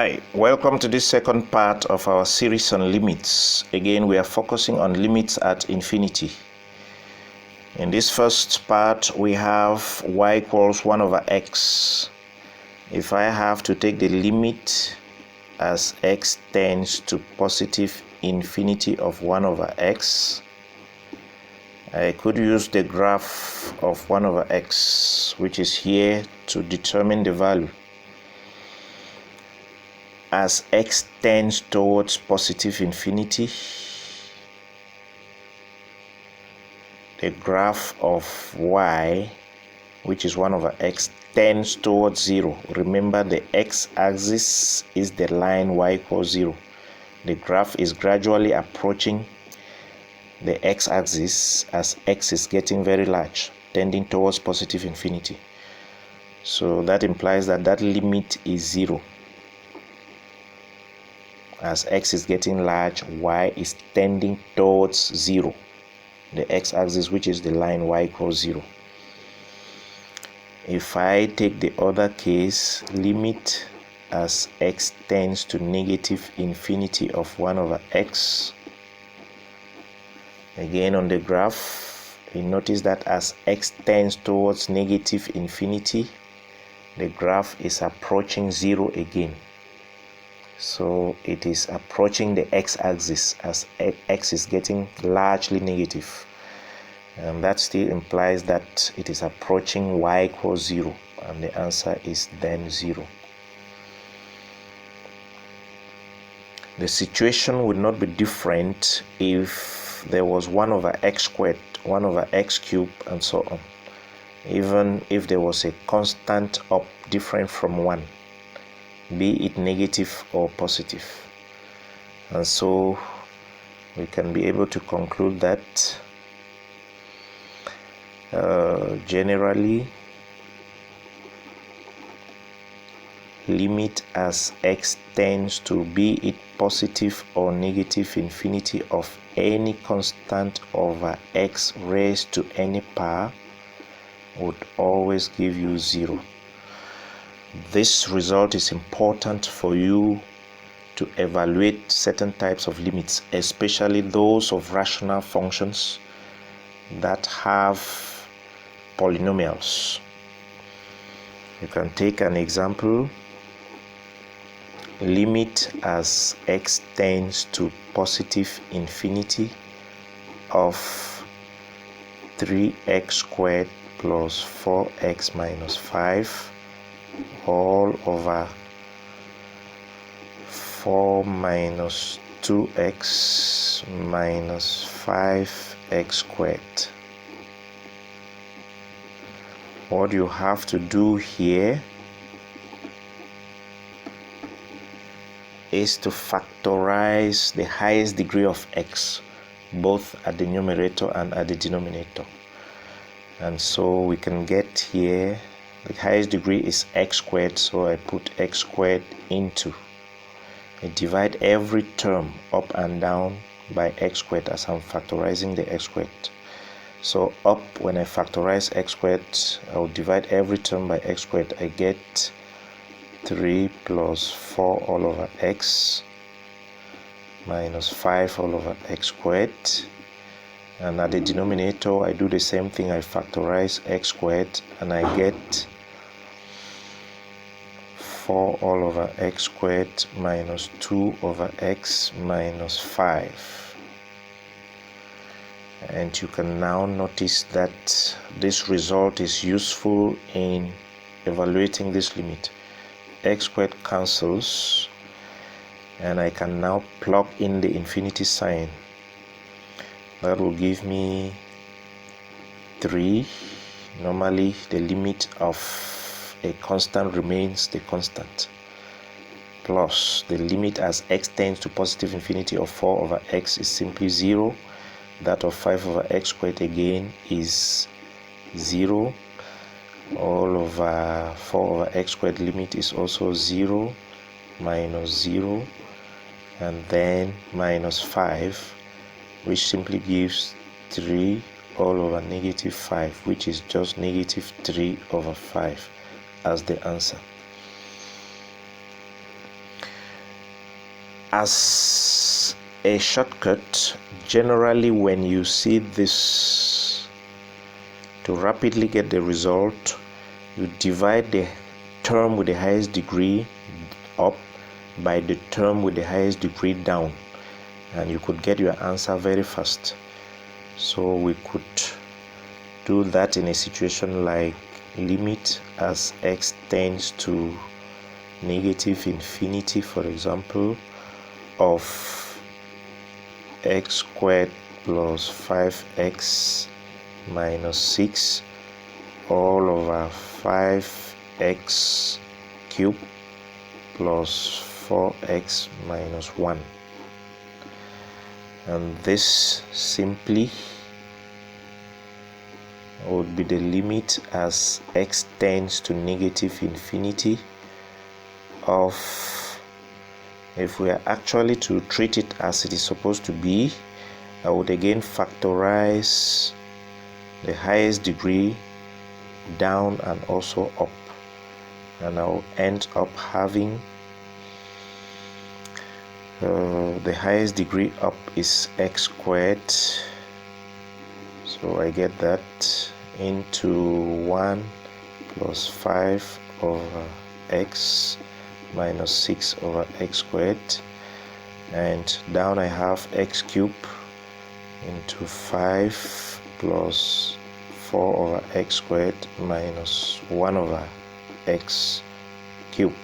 Hi, welcome to this second part of our series on limits. Again, we are focusing on limits at infinity. In this first part, we have y equals 1 over x. If I have to take the limit as x tends to positive infinity of 1 over x, I could use the graph of 1 over x, which is here, to determine the value. As x tends towards positive infinity, the graph of y, which is 1 over x, tends towards 0. Remember, the x-axis is the line y equals 0. The graph is gradually approaching the x-axis as x is getting very large, tending towards positive infinity. So that implies that that limit is 0. As x is getting large, y is tending towards 0, the x-axis, which is the line y equals 0. If I take the other case, limit as x tends to negative infinity of 1 over x, again on the graph, you notice that as x tends towards negative infinity, the graph is approaching 0 again. So it is approaching the x-axis as x is getting largely negative. And that still implies that it is approaching y equals 0. And the answer is then 0. The situation would not be different if there was 1 over x squared, 1 over x cubed, and so on. Even if there was a constant up different from 1. Be it negative or positive. And so we can be able to conclude that generally limit as x tends to be it positive or negative infinity of any constant over x raised to any power would always give you 0. This result is important for you to evaluate certain types of limits, especially those of rational functions that have polynomials. You can take an example. Limit as x tends to positive infinity of 3x squared plus 4x minus 5 all over 4 minus 2x minus 5x squared. What you have to do here is to factorize the highest degree of x, both at the numerator and at the denominator. And so we can get here, the highest degree is x squared, so I put x squared into. I divide every term up and down by x squared as I'm factorizing the x squared. So up, when I factorize x squared, I will divide every term by x squared. I get 3 plus 4 all over x minus 5 all over x squared. And at the denominator, I do the same thing. I factorize x squared and I get 4 all over x squared minus 2 over x minus 5. And you can now notice that this result is useful in evaluating this limit. X squared cancels, and I can now plug in the infinity sign. That will give me 3. Normally, the limit of a constant remains the constant, plus the limit as x tends to positive infinity of 4 over x is simply 0. That of 5 over x squared again is 0. All over 4 over x squared limit is also 0, minus 0, and then minus 5, which simply gives 3 all over negative 5, which is just negative 3 over 5 as the answer. As a shortcut, generally when you see this, to rapidly get the result, you divide the term with the highest degree up by the term with the highest degree down, and you could get your answer very fast. So we could do that in a situation like limit as x tends to negative infinity, for example, of x squared plus 5x minus 6 all over 5x cubed plus 4x minus 1. And this simply would be the limit as x tends to negative infinity of, if we are actually to treat it as it is supposed to be, I would again factorize the highest degree down and also up, and I'll end up having the highest degree up is x squared, so I get that into 1 plus 5 over x minus 6 over x squared, and down I have x cubed into 5 plus 4 over x squared minus 1 over x cubed,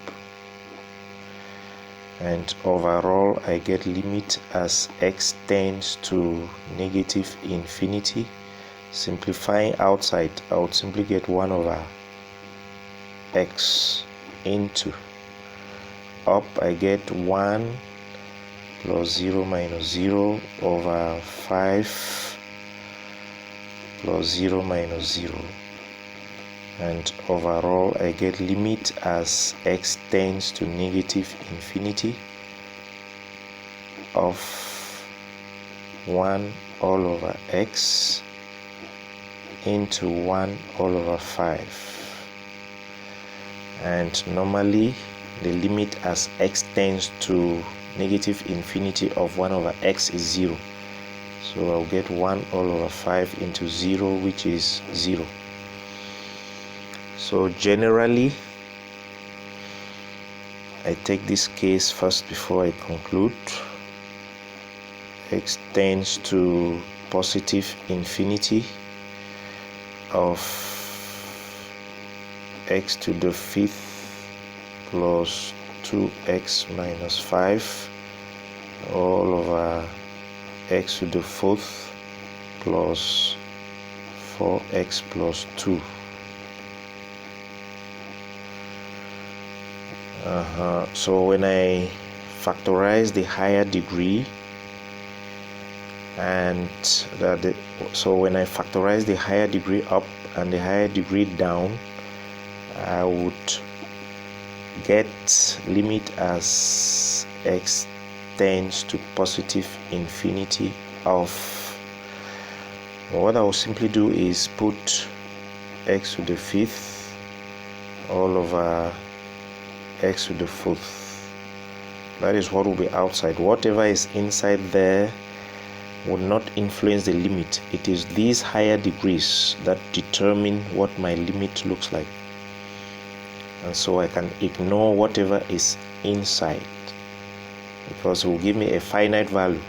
and overall I get limit as x tends to negative infinity. Simplifying outside, I would simply get 1 over x into up, I get 1 plus 0 minus 0 over 5 plus 0 minus 0, and overall I get limit as x tends to negative infinity of 1 all over x into 1 all over 5, and normally the limit as x tends to negative infinity of 1 over x is 0, so I'll get 1 all over 5 into 0, which is 0. So generally I take this case first before I conclude. X tends to positive infinity of x to the 5th plus 2x minus 5 all over x to the 4th plus 4x plus 2. So when I factorize the higher degree and when I factorize the higher degree up and the higher degree down, I would get limit as x tends to positive infinity of, what I will simply do is put x to the 5th all over x to the 4th. That is what will be outside. Whatever is inside there would not influence the limit. It is these higher degrees that determine what my limit looks like, and so I can ignore whatever is inside because it will give me a finite value,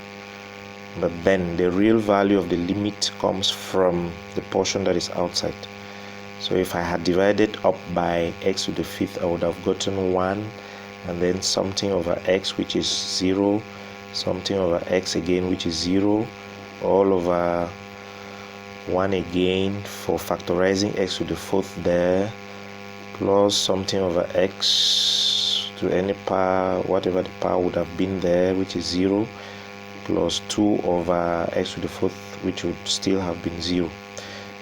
but then the real value of the limit comes from the portion that is outside. So if I had divided up by x to the 5th, I would have gotten 1 and then something over x, which is 0, something over x again, which is 0, all over 1 again for factorizing x to the 4th there, plus something over x to any power, whatever the power would have been there, which is 0, plus 2 over x to the 4th, which would still have been 0.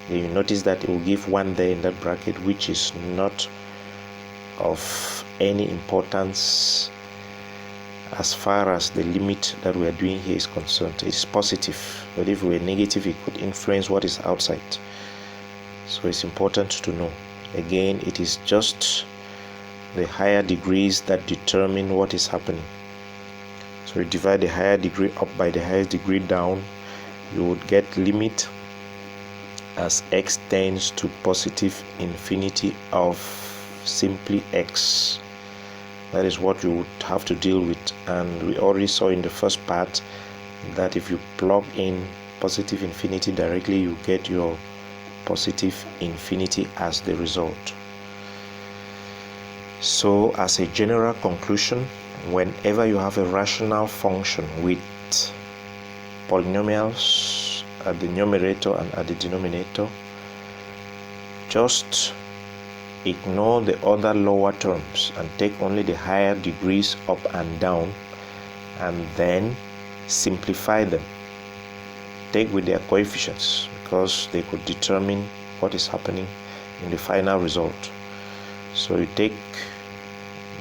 Then you notice that it will give 1 there in that bracket, which is not of any importance as far as the limit that we are doing here is concerned. It's positive, but if we were negative, it could influence what is outside. So it's important to know. Again, it is just the higher degrees that determine what is happening. So So you divide the higher degree up by the highest degree down, you would get limit as x tends to positive infinity of simply x. That is what you would have to deal with, and we already saw in the first part that if you plug in positive infinity directly, you get your positive infinity as the result. So as a general conclusion, whenever you have a rational function with polynomials at the numerator and at the denominator, just ignore the other lower terms and take only the higher degrees up and down, and then simplify them. Take with their coefficients, because they could determine what is happening in the final result. So you take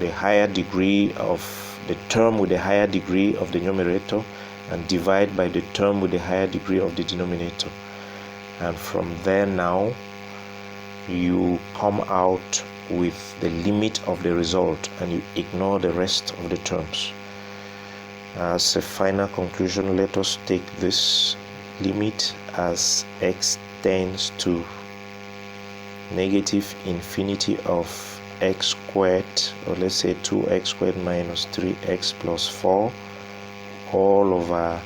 the higher degree of the term with the higher degree of the numerator and divide by the term with the higher degree of the denominator, and from there now you come out with the limit of the result and you ignore the rest of the terms. As a final conclusion, let us take this limit as x tends to negative infinity of x squared, or let's say 2x squared minus 3x plus 4 all over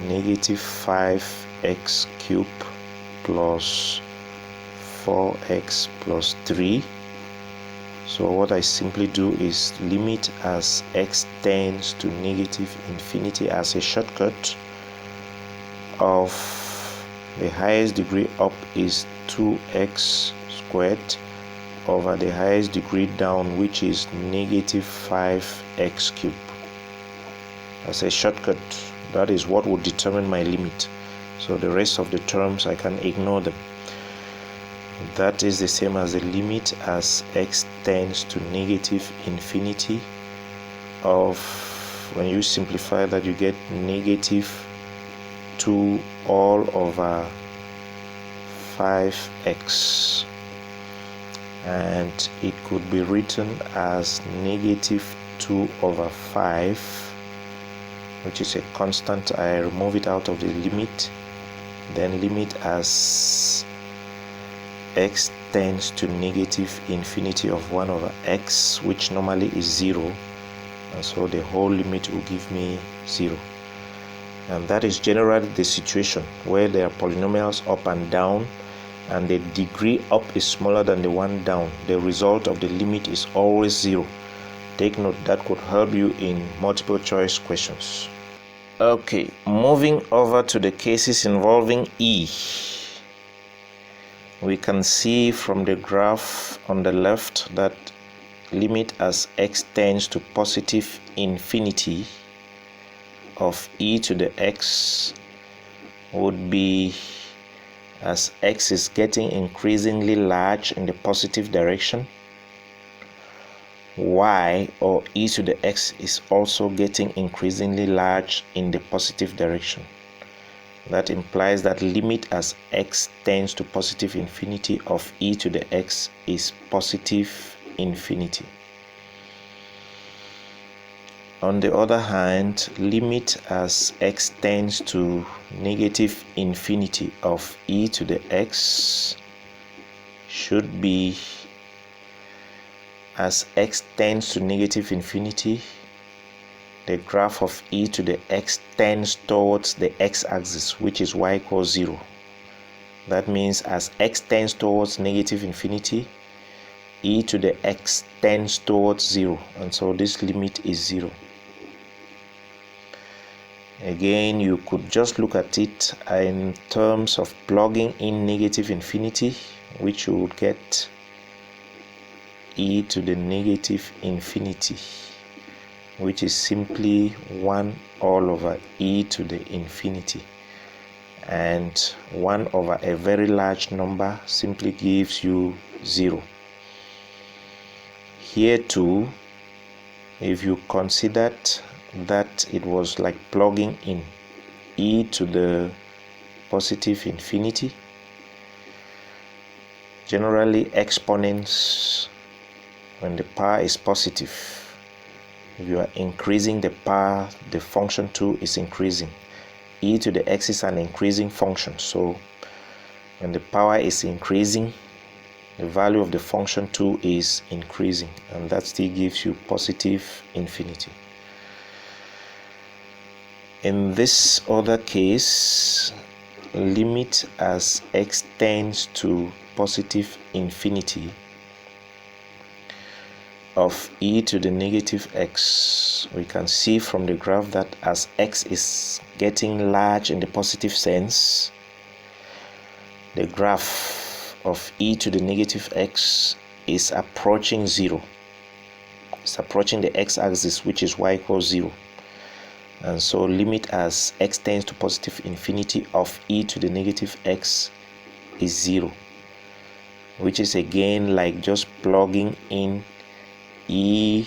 negative 5x cubed plus 4x plus 3. So what I simply do is limit as x tends to negative infinity as a shortcut of the highest degree up is 2x squared over the highest degree down, which is negative 5x cubed. As a shortcut, that is what would determine my limit. So the rest of the terms, I can ignore them. That is the same as the limit as x tends to negative infinity of, when you simplify that, you get negative 2 all over 5x, and it could be written as negative 2 over 5, which is a constant. I remove it out of the limit, then limit as x tends to negative infinity of 1 over x, which normally is 0, and so the whole limit will give me 0. And that is generally the situation where there are polynomials up and down, and the degree up is smaller than the one down. The result of the limit is always 0. Take note, that could help you in multiple choice questions. Okay, moving over to the cases involving e. We can see from the graph on the left that limit as x tends to positive infinity of e to the x would be as x is getting increasingly large in the positive direction, y, or e to the x, is also getting increasingly large in the positive direction. That implies that limit as x tends to positive infinity of e to the x is positive infinity. On the other hand, limit as x tends to negative infinity of e to the x should be as x tends to negative infinity, the graph of e to the x tends towards the x-axis, which is y equals 0. That means as x tends towards negative infinity, e to the x tends towards 0, and so this limit is 0. Again, you could just look at it in terms of plugging in negative infinity, which you would get e to the negative infinity, which is simply 1 all over e to the infinity, and 1 over a very large number simply gives you 0. Here too, if you considered that it was like plugging in e to the positive infinity, generally exponents, when the power is positive, If you are increasing the power, the function 2 is increasing. E to the x is an increasing function, so when the power is increasing, the value of the function 2 is increasing, and that still gives you positive infinity. In this other case, limit as x tends to positive infinity of e to the negative x. We can see from the graph that as x is getting large in the positive sense, the graph of e to the negative x is approaching 0. It's approaching the x-axis, which is y equals 0. And so limit as x tends to positive infinity of e to the negative x is 0, which is again like just plugging in e,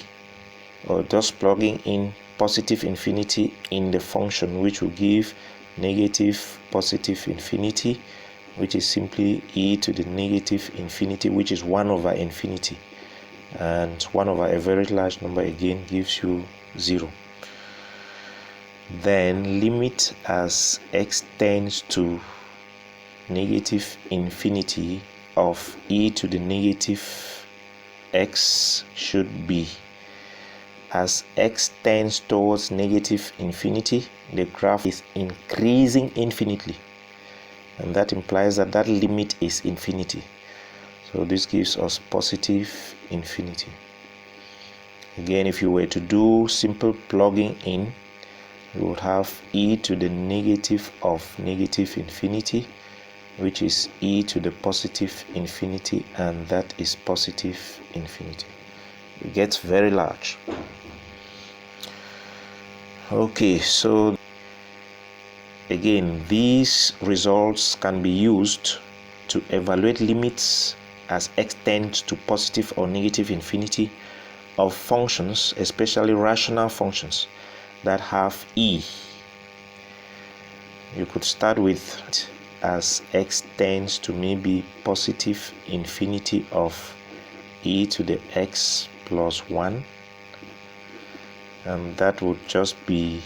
or just plugging in positive infinity in the function, which will give negative positive infinity, which is simply e to the negative infinity, which is 1 over infinity, and 1 over a very large number again gives you 0. Then limit as x tends to negative infinity of e to the negative x should be, as x tends towards negative infinity, the graph is increasing infinitely, and that implies that that limit is infinity. So this gives us positive infinity. Again, if you were to do simple plugging in, you would have e to the negative of negative infinity, which is e to the positive infinity, and that is positive infinity. It gets very large. Okay, so again, these results can be used to evaluate limits as x tends to positive or negative infinity of functions, especially rational functions that have e. You could start with as x tends to maybe positive infinity of e to the x plus 1, and that would just be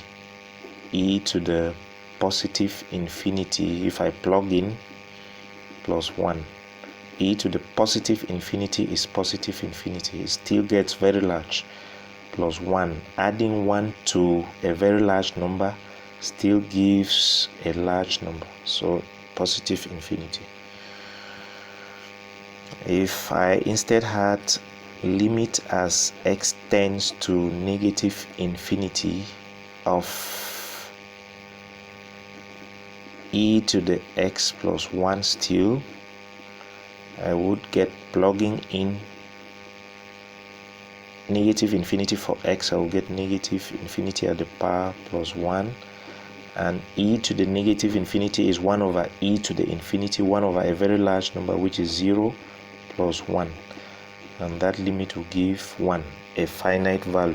e to the positive infinity. If I plug in plus 1, e to the positive infinity is positive infinity. It still gets very large. Plus 1, adding 1 to a very large number still gives a large number, so positive infinity. If I instead had limit as x tends to negative infinity of e to the x plus 1 still, I would get plugging in negative infinity for x, I will get negative infinity at the power plus 1, and e to the negative infinity is 1 over e to the infinity, 1 over a very large number, which is 0 plus 1, and that limit will give 1, a finite value.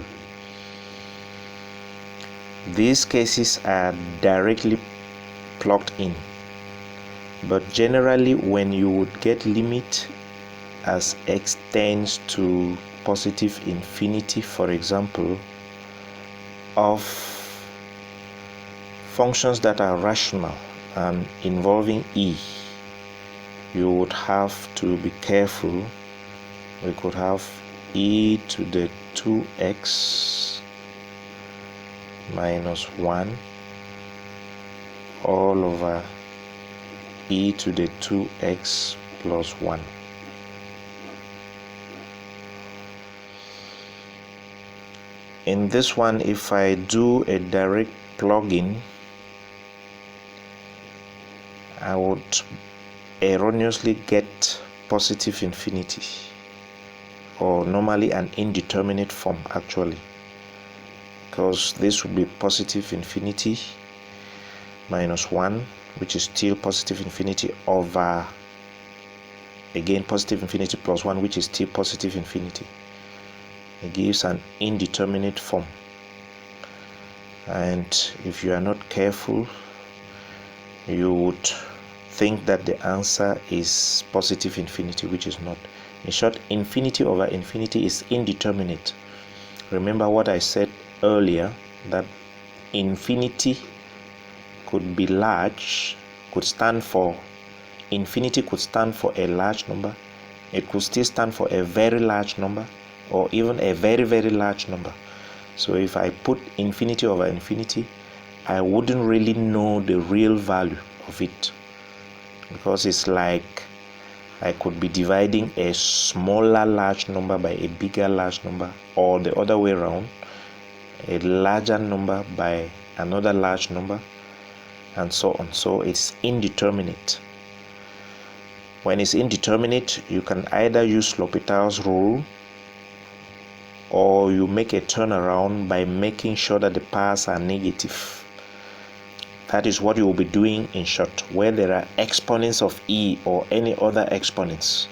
These cases are directly plugged in, but generally when you would get limit as x tends to positive infinity, for example, of functions that are rational and involving e, you would have to be careful. We could have e to the 2x minus 1 all over e to the 2x plus 1. In this one, if I do a direct plug-in, I would erroneously get positive infinity, or normally an indeterminate form actually, because this would be positive infinity minus 1, which is still positive infinity, over again positive infinity plus 1, which is still positive infinity. It gives an indeterminate form, and if you are not careful, you would think that the answer is positive infinity, which is not. In short, infinity over infinity is indeterminate, remember what I said earlier, that infinity could be large, infinity could stand for a large number, it could still stand for a very large number, or even a very, very large number. So if I put infinity over infinity, I wouldn't really know the real value of it, because it's like I could be dividing a smaller large number by a bigger large number, or the other way around, a larger number by another large number, and so on. So it's indeterminate. When it's indeterminate, you can either use L'Hopital's rule, or you make a turnaround by making sure that the powers are negative. That is what you will be doing in short. Where there are exponents of e or any other exponents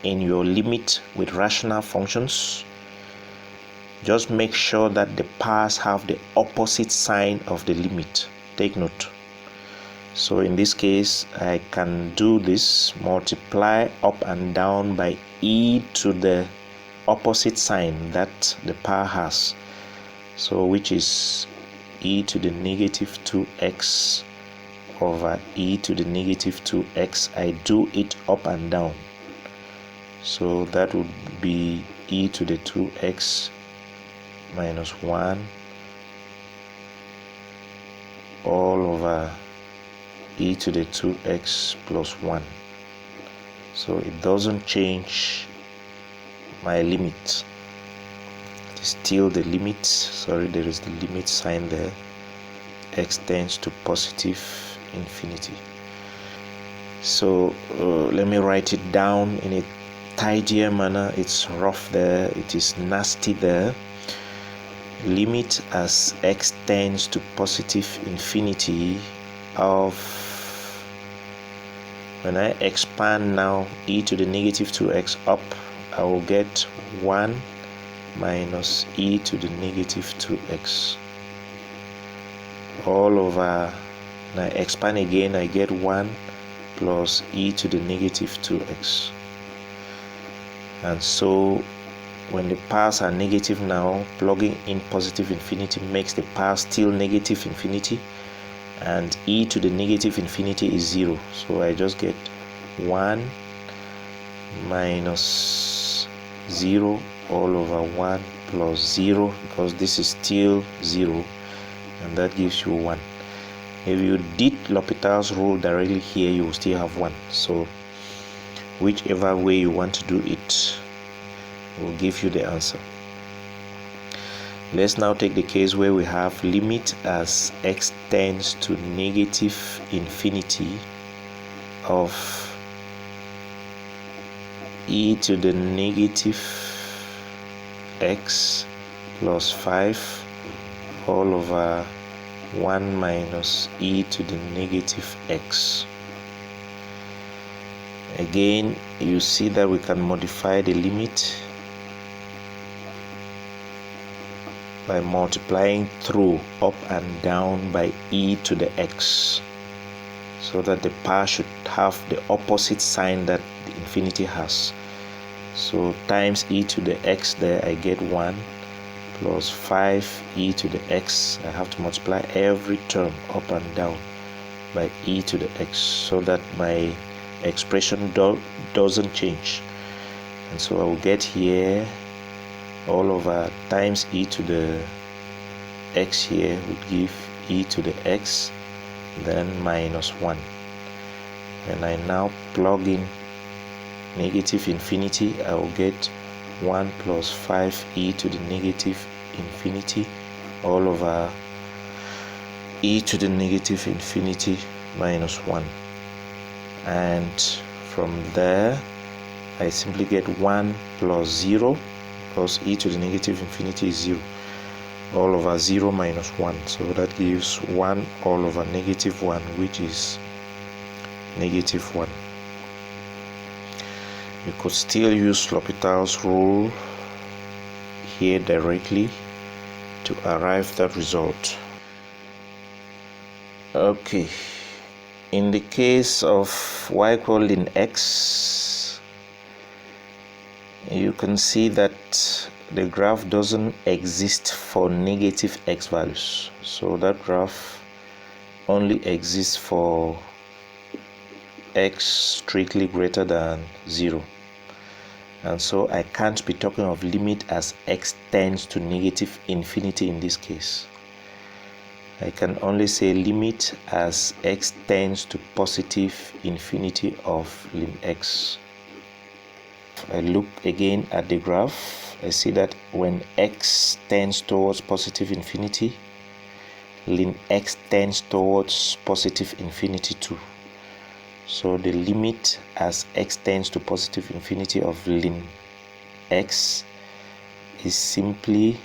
in your limit with rational functions, just make sure that the powers have the opposite sign of the limit. Take note. So in this case, I can do this, multiply up and down by e to the opposite sign that the power has. So which is e to the negative 2x over e to the negative 2x. I do it up and down. So that would be e to the 2x minus 1 all over e to the 2x plus 1. So it doesn't change my limit. It is still the limit. Sorry, there is the limit sign there. X tends to positive infinity. So let me write it down in a tidier manner. It's rough there, it is nasty there. Limit as x tends to positive infinity of, when I expand now e to the negative 2x up, I will get 1 minus e to the negative 2x all over, and I expand again, I get 1 plus e to the negative 2x. And so when the powers are negative now, plugging in positive infinity makes the power still negative infinity, and e to the negative infinity is 0. So I just get 1 minus 0 all over 1 plus 0, because this is still 0, and that gives you 1. If you did L'Hopital's rule directly here, you will still have 1. So whichever way you want to do it will give you the answer. Let's now take the case where we have limit as x tends to negative infinity of e to the negative x plus 5 all over 1 minus e to the negative x. Again, you see that we can modify the limit by multiplying through up and down by e to the x, so that the power should have the opposite sign that the infinity has. So times e to the x there, I get 1 plus 5 e to the x. I have to multiply every term up and down by e to the x, so that my expression doesn't change. And so I will get here all over times e to the x here would give e to the x, then minus 1. When I now plug in negative infinity, I will get 1 plus 5 e to the negative infinity all over e to the negative infinity minus 1. And from there I simply get 1 plus 0, because e to the negative infinity is 0, all over 0 minus 1. So that gives 1 all over negative 1, which is negative 1. You could still use L'Hopital's rule here directly to arrive that result. Okay, in the case of y equal in x, you can see that the graph doesn't exist for negative x values, so that graph only exists for x strictly greater than 0, and so I can't be talking of limit as x tends to negative infinity in this case. I can only say limit as x tends to positive infinity of lim x. If I look again at the graph, I see that when x tends towards positive infinity, lim x tends towards positive infinity too. So the limit as x tends to positive infinity of lim x is simply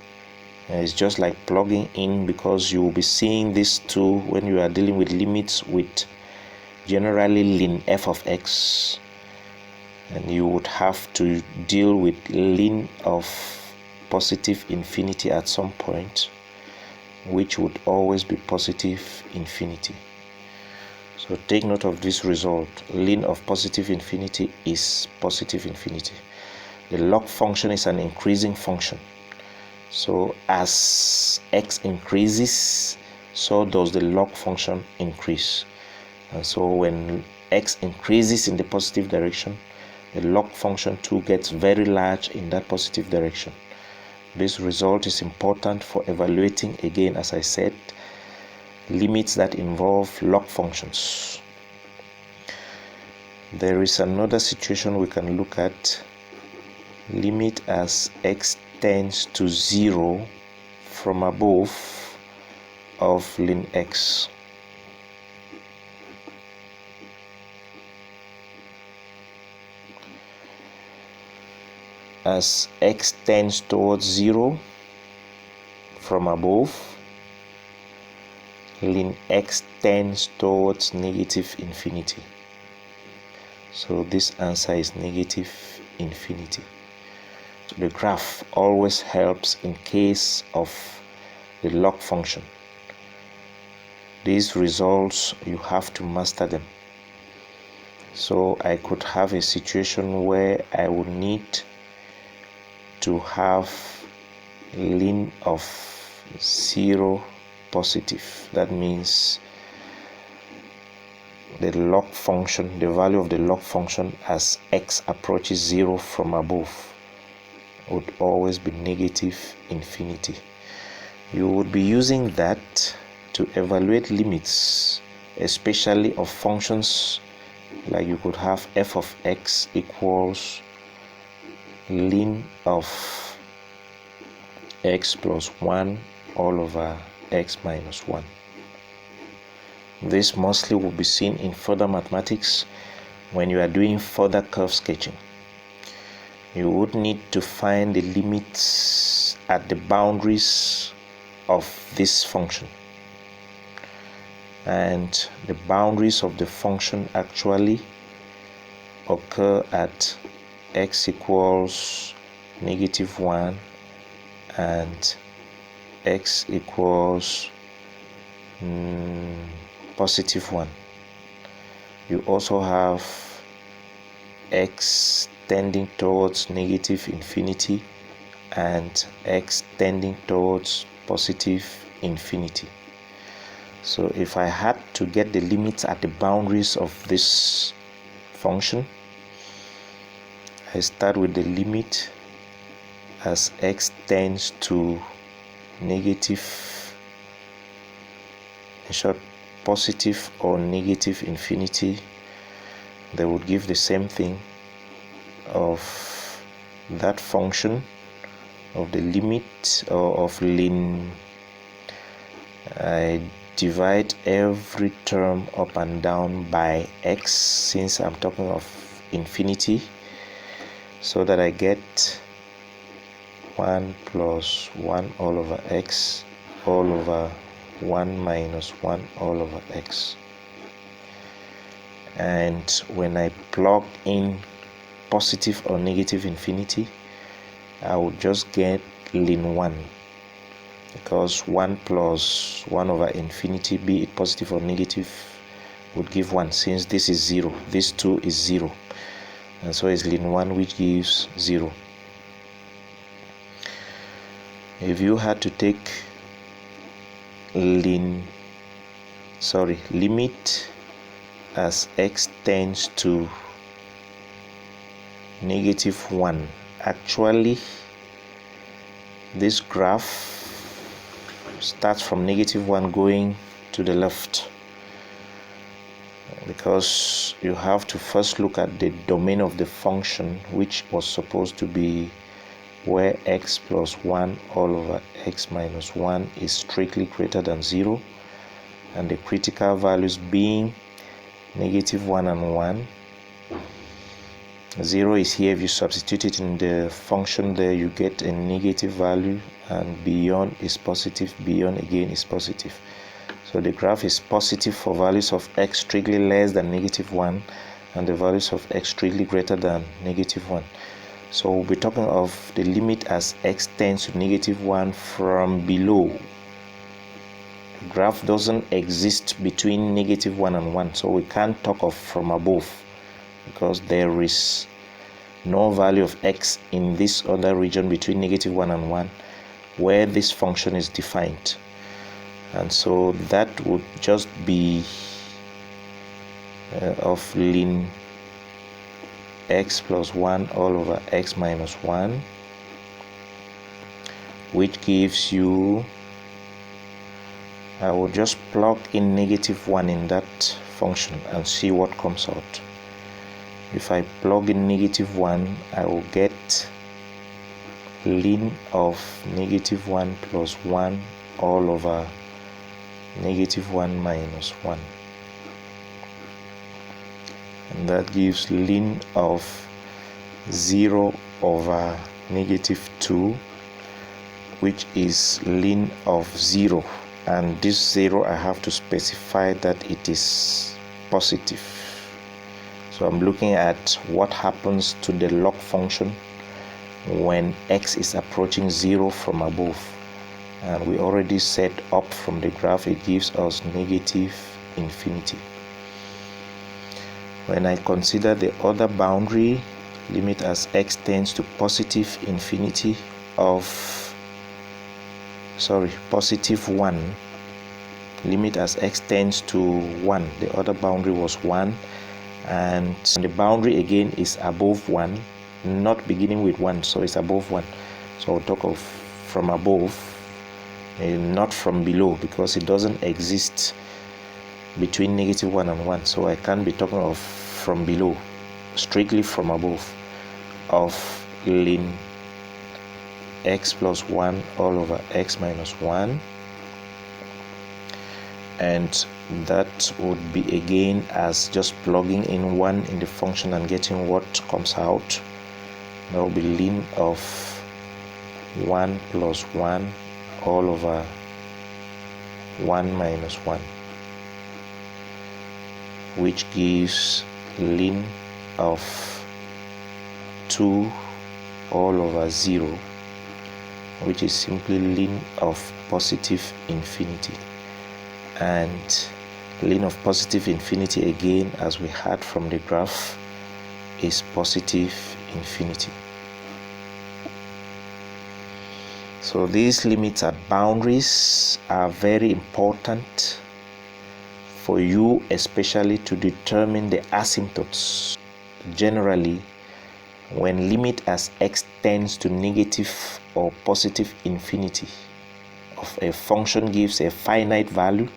it's just like plugging in, because you will be seeing this too when you are dealing with limits with generally lim f of x, and you would have to deal with lim of positive infinity at some point, which would always be positive infinity. So take note of this result. Lim of positive infinity is positive infinity. The log function is an increasing function. So as x increases, so does the log function increase. And so when x increases in the positive direction, the log function too gets very large in that positive direction. This result is important for evaluating, again, as I said, limits that involve log functions. There is another situation we can look at. Limit as x tends to 0 from above of lim x. As x tends towards 0 from above, lim x tends towards negative infinity. So this answer is negative infinity. So the graph always helps in case of the log function. These results, you have to master them. So I could have a situation where I would need to have lim of 0 positive. That means the log function, the value of the log function as x approaches 0 from above would always be negative infinity. You would be using that to evaluate limits, especially of functions like you could have f of x equals lim of x plus 1 all over x minus 1. This mostly will be seen in further mathematics when you are doing further curve sketching. You would need to find the limits at the boundaries of this function, and the boundaries of the function actually occur at x equals -1 and x equals +1. You also have x tending towards negative infinity and x tending towards positive infinity. So if I had to get the limits at the boundaries of this function, I start with the limit as x tends to negative, in short, positive or negative infinity. They would give the same thing of that function of the limit of lim. I divide every term up and down by x, since I'm talking of infinity, so that I get 1 plus 1 all over x all over 1 minus 1 all over x. And when I plug in positive or negative infinity, I would just get lim 1, because 1 plus 1 over infinity, be it positive or negative, would give 1. Since this is 0, this 2 is 0, and so it's lim 1, which gives 0. if you had to take limit as x tends to -1, actually this graph starts from -1 going to the left, because you have to first look at the domain of the function, which was supposed to be where x plus 1 all over x minus 1 is strictly greater than 0, and the critical values being -1 and 1. 0 is here. If you substitute it in the function there, you get a negative value, and beyond is positive, beyond again is positive. So the graph is positive for values of x strictly less than -1, and the values of x strictly greater than -1. So we'll be talking of the limit as x tends to -1 from below. The graph doesn't exist between -1 and 1, so we can't talk of from above, because there is no value of x in this other region between -1 and 1 where this function is defined. And so that would just be of ln x plus 1 all over x minus 1, which gives you, I will just plug in -1 in that function and see what comes out. If I plug in -1, I will get ln of -1 plus 1 all over -1 minus 1, and that gives ln of 0 over -2, which is ln of 0, and this 0 I have to specify that it is positive. So I'm looking at what happens to the log function when x is approaching 0 from above, and we already set up from the graph it gives us -infinity. When I consider the other boundary, limit as x tends to +1, limit as x tends to 1, the other boundary was 1, and the boundary again is above 1, not beginning with 1, so it's above 1. So we'll talk of from above, not from below, because it doesn't exist between -1 and 1, so I can't be talking of from below, strictly from above, of ln x plus 1 all over x minus 1, and that would be again as just plugging in 1 in the function and getting what comes out. That will be ln of 1 plus 1 all over 1 minus 1, which gives ln of 2 all over 0, which is simply ln of +infinity. And ln of +infinity again, as we had from the graph, is +infinity. So these limits at boundaries are very important for you, especially to determine the asymptotes. Generally, when limit as x tends to negative or positive infinity of a function gives a finite value,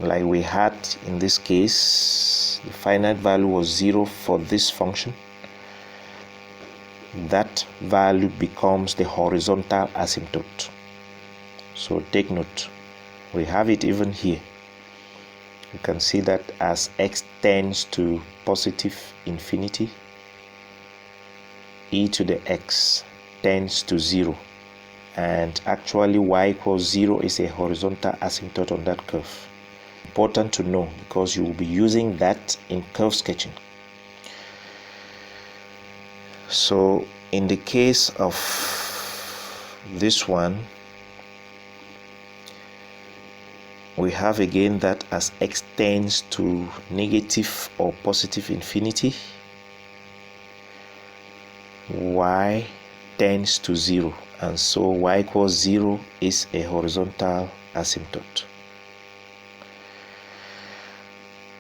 like we had in this case, the finite value was 0 for this function, that value becomes the horizontal asymptote. So take note, we have it even here. You can see that as x tends to +infinity, e to the x tends to 0, and actually y equals 0 is a horizontal asymptote on that curve. Important to know, because you will be using that in curve sketching. So in the case of this one, we have again that as x tends to negative or positive infinity, y tends to 0, and so y equals 0 is a horizontal asymptote.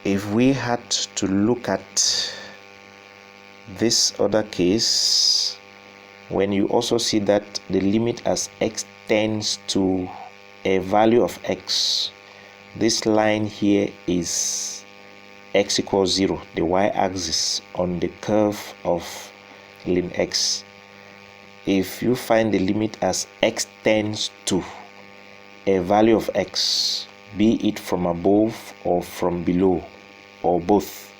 If we had to look at this other case, when you also see that the limit as x tends to a value of x, this line here is x equals 0, the y-axis on the curve of lim x. If you find the limit as x tends to a value of x, be it from above or from below or both,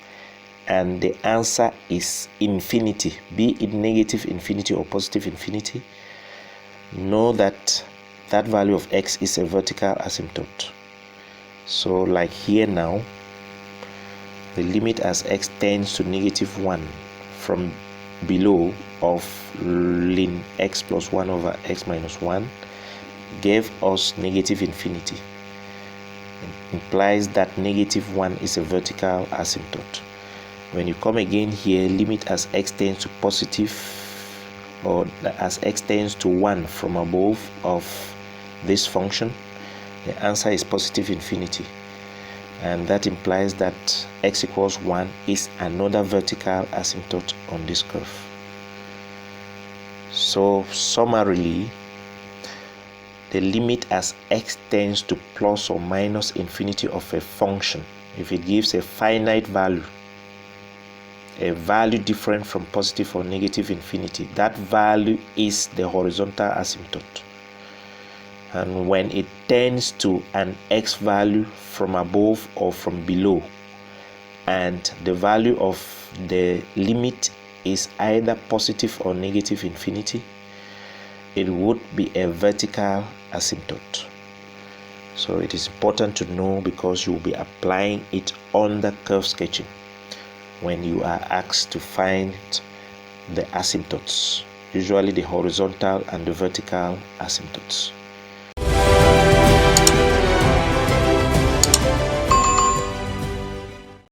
and the answer is infinity, be it negative infinity or positive infinity, know that that value of x is a vertical asymptote. So like here now, the limit as x tends to -1 from below of ln x plus 1 over x minus 1 gave us negative infinity. It implies that -1 is a vertical asymptote. When you come again here, limit as x tends to positive, or as x tends to 1 from above of this function, the answer is positive infinity, and that implies that x equals 1 is another vertical asymptote on this curve. So summarily, the limit as x tends to plus or minus infinity of a function, if it gives a finite value, a value different from positive or negative infinity, that value is the horizontal asymptote. And when it tends to an x value from above or from below, and the value of the limit is either positive or negative infinity, it would be a vertical asymptote. So it is important to know, because you will be applying it on the curve sketching when you are asked to find the asymptotes, usually the horizontal and the vertical asymptotes.